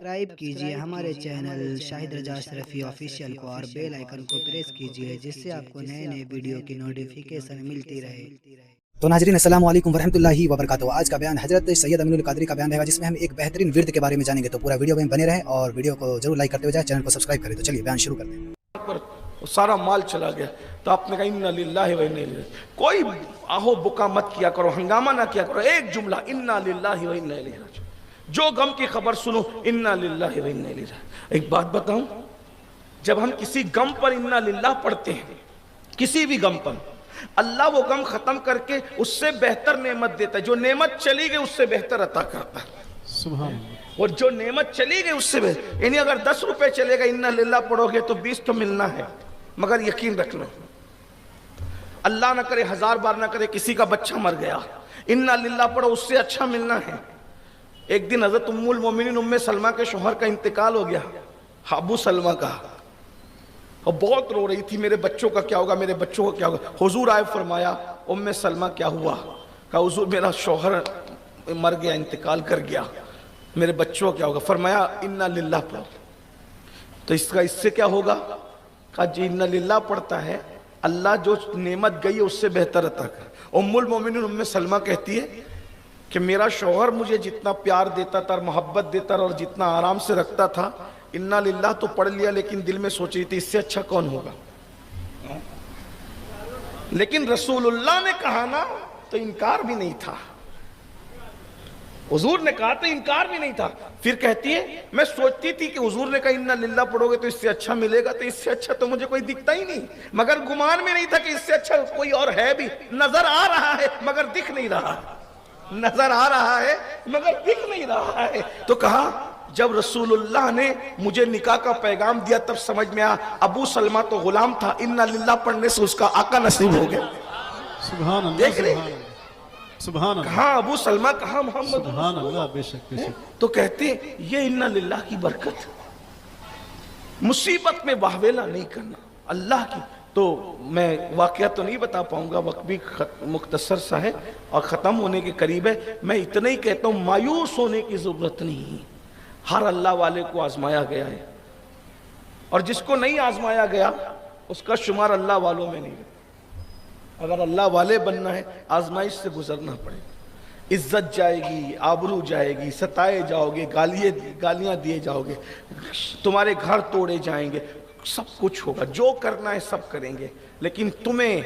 Subscribe کیجئے ہمارے channel شاہد رضا اشرفی official کو اور بیل آئیکن کو پریس کیجئے جس سے آپ کو نئے نئے ویڈیو کی نوٹیفیکیشن ملتی رہے۔ تو ناظرین السلام علیکم ورحمۃ اللہ وبرکاتہ۔ آج کا بیان حضرت سید امین القادری کا بیان رہے گا، جس میں ہم ایک بہترین ورد کے بارے میں جانیں گے۔ تو پورا ویڈیو میں بنے رہیں اور ویڈیو کو ضرور لائک کرتے ہوئے جائیں، چینل کو سبسکرائب کریں۔ تو چلیے بیان شروع کرتے ہیں۔ سارا مال چلا گیا تو آپ نے کہا انا للہ و انا الیہ، کوئی آہو بکا مت کیا کرو، ہنگامہ نہ کیا کرو، ایک جملہ انا للہ و انا الیہ راجعون۔ جو غم کی خبر سنو انا للہ و انا الیہ راجعون۔ ایک بات بتاؤں، جب ہم کسی غم پر انا للہ پڑھتے ہیں، کسی بھی غم پر، اللہ وہ غم ختم کر کے اس سے بہتر نعمت دیتا ہے۔ جو نعمت چلی گئی اس سے بہتر عطا کرتا ہے، سبحان اللہ۔ اور جو نعمت چلی گئی اس سے بہتر، یعنی اگر 10 روپے چلے گا انا للہ پڑھو گے تو 20 تو ملنا ہے، مگر یقین رکھنا اللہ نہ کرے، 1000 بار نہ کرے کسی کا بچہ مر گیا، انا للہ پڑھو اس سے اچھا ملنا ہے۔ ایک دن حضرت ام المومنین ام سلمہ کے شوہر کا انتقال ہو گیا، ابو سلمہ کا، اور بہت رو رہی تھی، میرے بچوں کا کیا ہوگا، میرے بچوں کا کیا ہوگا۔ حضور آئے، فرمایا ام سلمہ کیا ہوا؟ کہا حضور میرا شوہر مر گیا، انتقال کر گیا، میرے بچوں کا کیا ہوگا؟ فرمایا انا للہ پڑھو۔ تو اس سے کیا ہوگا؟ کہا جی انا للہ پڑھتا ہے، اللہ جو نعمت گئی ہے اس سے بہتر عطا کر۔ ام المومنین ام سلمہ کہتی ہے کہ میرا شوہر مجھے جتنا پیار دیتا تھا اور محبت دیتا اور جتنا آرام سے رکھتا تھا، انا للہ تو پڑھ لیا لیکن دل میں سوچ رہی تھی اس سے اچھا کون ہوگا۔ لیکن رسول اللہ نے کہا نا تو انکار بھی نہیں تھا، حضور نے کہا تو انکار بھی نہیں تھا۔ پھر کہتی ہے میں سوچتی تھی کہ حضور نے کہا انا للہ پڑھو گے تو اس سے اچھا ملے گا، تو اس سے اچھا تو مجھے کوئی دکھتا ہی نہیں، مگر گمان میں نہیں تھا کہ اس سے اچھا کوئی اور ہے بھی، نظر آ رہا ہے مگر دکھ نہیں رہا، نظر آ رہا ہے مگر دکھ نہیں رہا ہے۔ تو کہا جب رسول اللہ نے مجھے نکاح کا پیغام دیا تب سمجھ میں آیا ابو سلمہ تو غلام تھا، انا للہ پڑھنے سے اس کا آقا نصیب ہو گیا۔ سبحان اللہ، دیکھ رہے سبحان اللہ، کہاں ابو سلمہ کہاں محمد، سبحان اللہ، بے شک بے شک۔ تو کہتے ہیں یہ انا للہ کی برکت، مصیبت میں واہویلا نہیں کرنا اللہ کی۔ تو میں واقعہ تو نہیں بتا پاؤں گا، وقت بھی مختصر سا ہے اور ختم ہونے کے قریب ہے۔ میں اتنا ہی کہتا ہوں مایوس ہونے کی ضرورت نہیں، ہر اللہ والے کو آزمایا گیا ہے، اور جس کو نہیں آزمایا گیا اس کا شمار اللہ والوں میں نہیں ہے۔ اگر اللہ والے بننا ہے آزمائش سے گزرنا پڑے گا، عزت جائے گی، آبرو جائے گی، ستائے جاؤ گے، گالیاں دیے جاؤ گے، تمہارے گھر توڑے جائیں گے، سب کچھ ہوگا، جو کرنا ہے سب کریں گے، لیکن تمہیں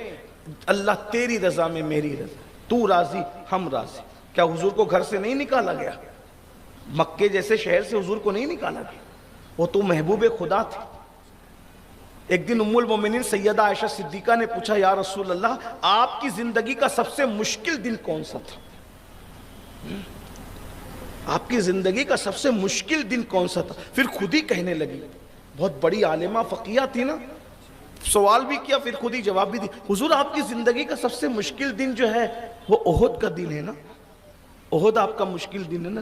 اللہ تیری رضا میں میری رضا، تو راضی ہم راضی۔ کیا حضور کو گھر سے نہیں نکالا گیا؟ مکے جیسے شہر سے حضور کو نہیں نکالا گیا، وہ تو محبوب خدا تھے۔ ایک دن ام المومنین سیدہ عائشہ صدیقہ نے پوچھا یا رسول اللہ آپ کی زندگی کا سب سے مشکل دن کون سا تھا؟ آپ کی زندگی کا سب سے مشکل دن کون سا تھا؟ پھر خود ہی کہنے لگی، بہت بڑی عالمہ فقیہ تھی نا، سوال بھی کیا پھر خود ہی جواب بھی دی، حضور آپ کی زندگی کا سب سے مشکل دن جو ہے وہ احد کا دن ہے نا، احد آپ کا مشکل دن ہے نا،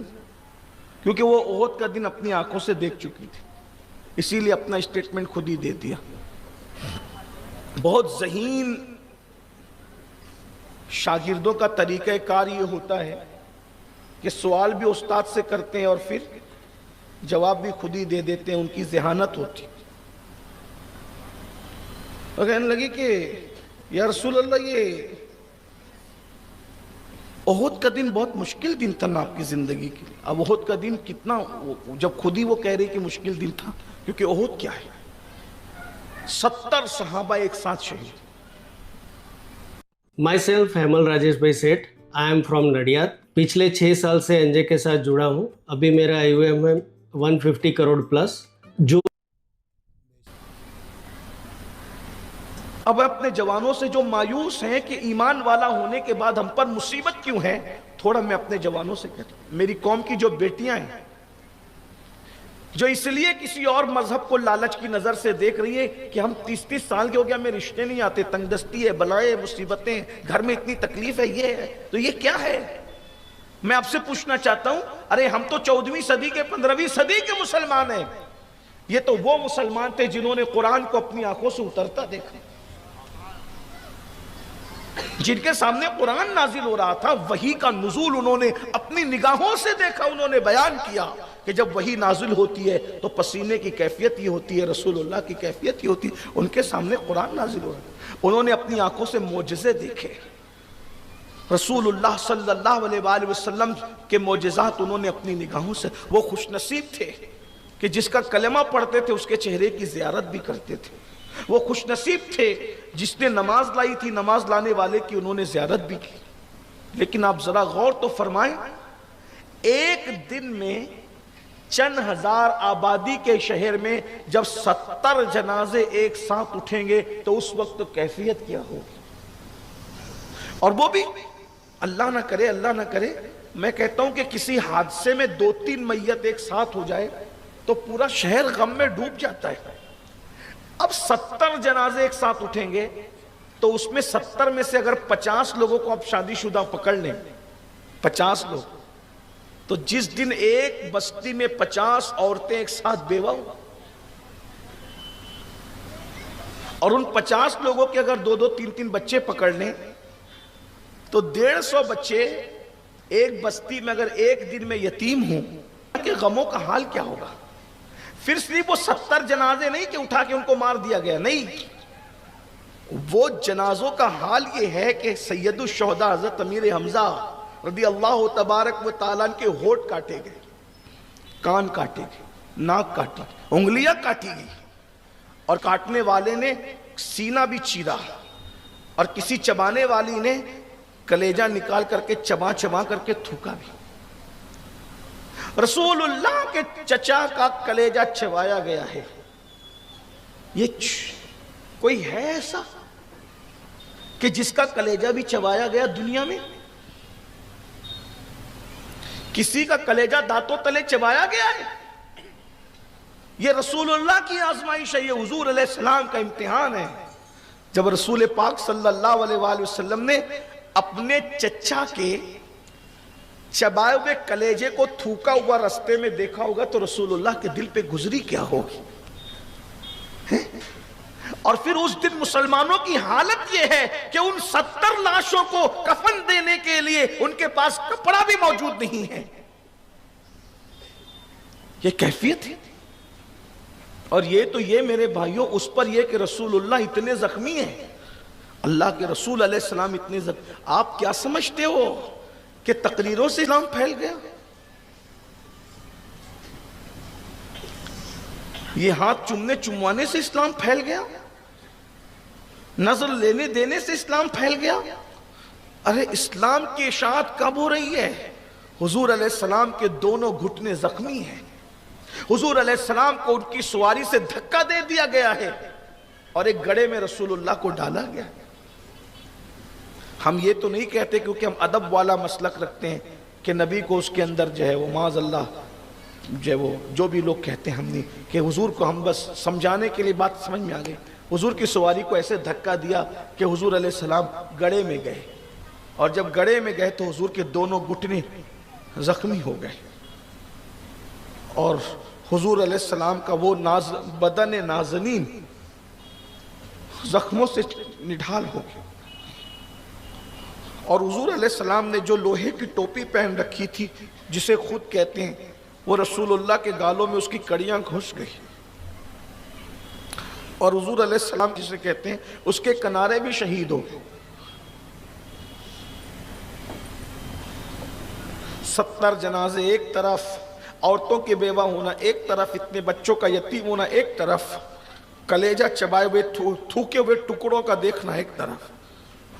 کیونکہ وہ احد کا دن اپنی آنکھوں سے دیکھ چکی تھی، اسی لیے اپنا اسٹیٹمنٹ خود ہی دے دیا۔ بہت ذہین شاگردوں کا طریقہ کار یہ ہوتا ہے کہ سوال بھی استاد سے کرتے ہیں اور پھر جواب بھی خود ہی دے دیتے ہیں، ان کی ذہانت ہوتی۔ اور کہنے لگی کہ یا رسول اللہ یہ احد کا دن بہت مشکل دن تھا نا آپ کی زندگی کے لیے۔ اب احد کا دن کتنا، جب خود ہی وہ کہہ رہی کہ مشکل دن تھا، کیونکہ احد کیا ہے، 70 صحابہ ایک ساتھ شہید۔ Myself ہیمل راجیش بھائی سیٹھ، I am from نڈیاد۔ پچھلے 6 سال سے NJ کے ساتھ جڑا ہوں، ابھی میرا AUM ہے 150 کروڑ پلس۔ جو اب اپنے جوانوں سے جو مایوس ہیں کہ ایمان والا ہونے کے بعد ہم پر مصیبت کیوں ہے، تھوڑا میں اپنے جوانوں سے کہتا ہوں، میری قوم کی جو بیٹیاں ہیں جو اس لیے کسی اور مذہب کو لالچ کی نظر سے دیکھ رہی ہے کہ ہم 30 سال کے ہو گیا، ہمیں رشتے نہیں آتے، تنگ دستی ہے، بلائیں، مصیبتیں، گھر میں اتنی تکلیف ہے، یہ ہے تو یہ کیا ہے؟ میں آپ سے پوچھنا چاہتا ہوں، ارے ہم تو 14ویں صدی کے 15ویں صدی کے مسلمان ہیں، یہ تو وہ مسلمان تھے جنہوں نے قرآن کو اپنی آنکھوں سے اترتا دیکھا، جن کے سامنے قرآن نازل ہو رہا تھا، وحی کا نزول انہوں نے اپنی نگاہوں سے دیکھا، انہوں نے بیان کیا کہ جب وحی نازل ہوتی ہے تو پسینے کی کیفیت یہ ہوتی ہے، رسول اللہ کی کیفیت یہ ہوتی ہے، ان کے سامنے قرآن نازل ہو رہا ہے، انہوں نے اپنی آنکھوں سے معجزے دیکھے، رسول اللہ صلی اللہ علیہ وآلہ وسلم کے معجزات انہوں نے اپنی نگاہوں سے، وہ خوش نصیب تھے کہ جس کا کلمہ پڑھتے تھے اس کے چہرے کی زیارت بھی کرتے تھے، وہ خوش نصیب تھے جس نے نماز لائی تھی نماز لانے والے کی انہوں نے زیارت بھی کی۔ لیکن آپ ذرا غور تو فرمائیں، ایک دن میں چند ہزار آبادی کے شہر میں جب 70 جنازے ایک ساتھ اٹھیں گے تو اس وقت کیفیت کیا ہوگی؟ اور وہ بھی اللہ نہ کرے، اللہ نہ کرے، میں کہتا ہوں کہ کسی حادثے میں 2-3 میت ایک ساتھ ہو جائے تو پورا شہر غم میں ڈوب جاتا ہے۔ اب 70 جنازے ایک ساتھ اٹھیں گے تو اس میں 70 میں سے اگر 50 لوگوں کو اب شادی شدہ پکڑ لیں، 50 لوگ، تو جس دن ایک بستی میں 50 عورتیں ایک ساتھ بیوہ ہوں اور ان 50 لوگوں کے اگر 2-2 3-3 بچے پکڑ لیں تو 150 بچے ایک بستی میں اگر ایک دن میں یتیم ہوں کہ غموں کا حال کیا ہوگا؟ پھر صرف وہ 70 جنازے نہیں کہ اٹھا کے ان کو مار دیا گیا، نہیں، وہ جنازوں کا حال یہ ہے کہ سید الشہداء حضرت امیر حمزہ رضی اللہ تبارک و تعالیٰ کے ہونٹ کاٹے گئے، کان کاٹے گئے، ناک کاٹی گئی، انگلیاں کاٹی گئی، اور کاٹنے والے نے سینہ بھی چیرا اور کسی چبانے والی نے کلیجہ نکال کر کے چبا چبا کر کے تھوکا بھی۔ رسول اللہ کے چچا کا کلیجہ چبایا گیا ہے، یہ کوئی ہے ایسا کہ جس کا کلیجہ بھی چبایا گیا دنیا میں؟ کسی کا کلیجہ دانتوں تلے چبایا گیا ہے؟ یہ رسول اللہ کی آزمائش ہے، یہ حضور علیہ السلام کا امتحان ہے۔ جب رسول پاک صلی اللہ علیہ وآلہ وسلم نے اپنے چچا کے چبائے ہوئے کلیجے کو تھوکا ہوا رستے میں دیکھا ہوگا تو رسول اللہ کے دل پہ گزری کیا ہوگی؟ اور پھر اس دن مسلمانوں کی حالت یہ ہے کہ ان 70 لاشوں کو کفن دینے کے لیے ان کے پاس کپڑا بھی موجود نہیں ہے۔ یہ کیفیت ہے۔ اور یہ میرے بھائیوں اس پر یہ کہ رسول اللہ اتنے زخمی ہیں، اللہ کے رسول علیہ السلام اتنے زخمی، آپ کیا سمجھتے ہو کہ تقریروں سے اسلام پھیل گیا؟ یہ ہاتھ چومنے چموانے سے اسلام پھیل گیا؟ نظر لینے دینے سے اسلام پھیل گیا؟ ارے اسلام کی اشاعت کب ہو رہی ہے؟ حضور علیہ السلام کے دونوں گھٹنے زخمی ہیں، حضور علیہ السلام کو ان کی سواری سے دھکا دے دیا گیا ہے اور ایک گڑھے میں رسول اللہ کو ڈالا گیا۔ ہم یہ تو نہیں کہتے کیونکہ ہم ادب والا مسلک رکھتے ہیں کہ نبی کو اس کے اندر جو ہے وہ معاذ اللہ جو بھی لوگ کہتے ہیں، ہم نہیں کہ حضور کو ہم بس سمجھانے کے لیے بات سمجھ میں آ گئی، حضور کی سواری کو ایسے دھکا دیا کہ حضور علیہ السلام گڑھے میں گئے، اور جب گڑھے میں گئے تو حضور کے دونوں گھٹنے زخمی ہو گئے اور حضور علیہ السلام کا وہ بدن نازنین زخموں سے نڈھال ہو گیا، اور حضور علیہ السلام نے جو لوہے کی ٹوپی پہن رکھی تھی جسے خود کہتے ہیں، وہ رسول اللہ کے گالوں میں اس کی کڑیاں گھس گئی، اور حضور علیہ السلام جسے کہتے ہیں اس کے کنارے بھی شہید ہو گئے۔ 70 جنازے ایک طرف، عورتوں کے بیوہ ہونا ایک طرف، اتنے بچوں کا یتیم ہونا ایک طرف، کلیجہ چبائے ہوئے تھوکے ہوئے ٹکڑوں کا دیکھنا ایک طرف،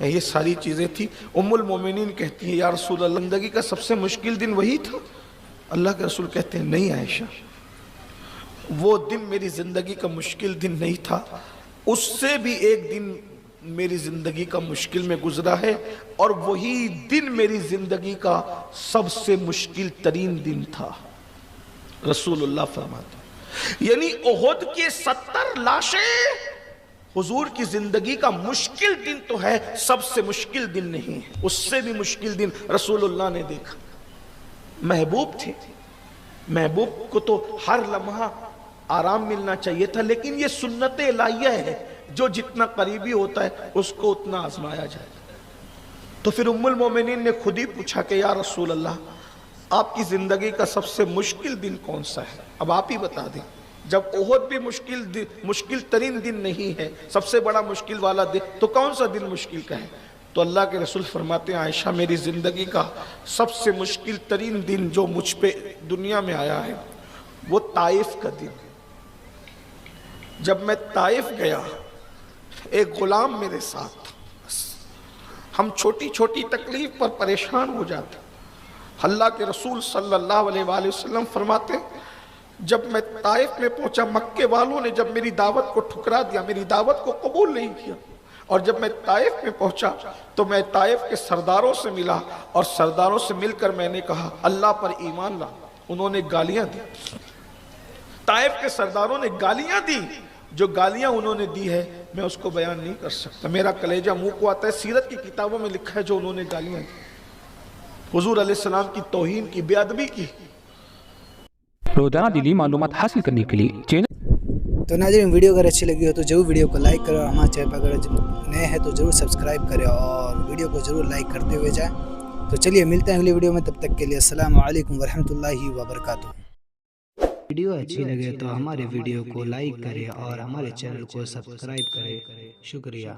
یہ ساری چیزیں تھی۔ ام المومنین کہتی ہیں یا رسول اللہ زندگی کا سب سے مشکل دن وہی تھا؟ اللہ کے رسول کہتے ہیں نہیں عائشہ، وہ دن میری زندگی کا مشکل دن نہیں تھا، اس سے بھی ایک دن میری زندگی کا مشکل میں گزرا ہے، اور وہی دن میری زندگی کا سب سے مشکل ترین دن تھا۔ رسول اللہ فرماتے ہیں یعنی احد کے 70 لاشیں حضور کی زندگی کا مشکل دن تو ہے، سب سے مشکل دن نہیں ہے، اس سے بھی مشکل دن رسول اللہ نے دیکھا۔ محبوب تھے، محبوب کو تو ہر لمحہ آرام ملنا چاہیے تھا، لیکن یہ سنت الہیہ ہے، جو جتنا قریبی ہوتا ہے اس کو اتنا آزمایا جائے۔ تو پھر ام المومنین نے خود ہی پوچھا کہ یا رسول اللہ آپ کی زندگی کا سب سے مشکل دن کون سا ہے؟ اب آپ ہی بتا دیں. جب احد بھی مشکل ترین دن نہیں ہے، سب سے بڑا مشکل والا دن، تو کون سا دن مشکل کا ہے؟ تو اللہ کے رسول فرماتے ہیں عائشہ میری زندگی کا سب سے مشکل ترین دن جو مجھ پہ دنیا میں آیا ہے وہ طائف کا دن. جب میں طائف گیا، ایک غلام میرے ساتھ، ہم چھوٹی چھوٹی تکلیف پر پریشان ہو جاتے. اللہ کے رسول صلی اللہ علیہ وآلہ وسلم فرماتے ہیں جب میں طائف میں پہنچا، مکے والوں نے جب میری دعوت کو ٹھکرا دیا، میری دعوت کو قبول نہیں کیا، اور جب میں طائف میں پہنچا تو میں طائف کے سرداروں سے ملا، اور سرداروں سے مل کر میں نے کہا اللہ پر ایمان لا. انہوں نے گالیاں دی، طائف کے سرداروں نے گالیاں دی. جو گالیاں انہوں نے دی ہے میں اس کو بیان نہیں کر سکتا، میرا کلیجہ منہ کو آتا ہے. سیرت کی کتابوں میں لکھا ہے جو انہوں نے گالیاں دی، حضور علیہ السلام کی توہین کی، بے ادبی کی. روزانہ دینی معلومات حاصل کرنے کے لیے چینل. تو ناظرین ویڈیو اگر اچھی لگی ہو تو ضرور ویڈیو کو لائک کرو، ہمارے چینل پر اگر نئے ہیں تو ضرور سبسکرائب کریں اور ویڈیو کو ضرور لائک کرتے ہوئے جائیں. تو چلیے ملتے ہیں اگلی ویڈیو میں، تب تک کے لیے السلام علیکم ورحمۃ اللہ وبرکاتہ. ویڈیو اچھی لگے تو ہمارے ویڈیو کو لائک کریں اور ہمارے چینل کو سبسکرائب کریں. شکریہ.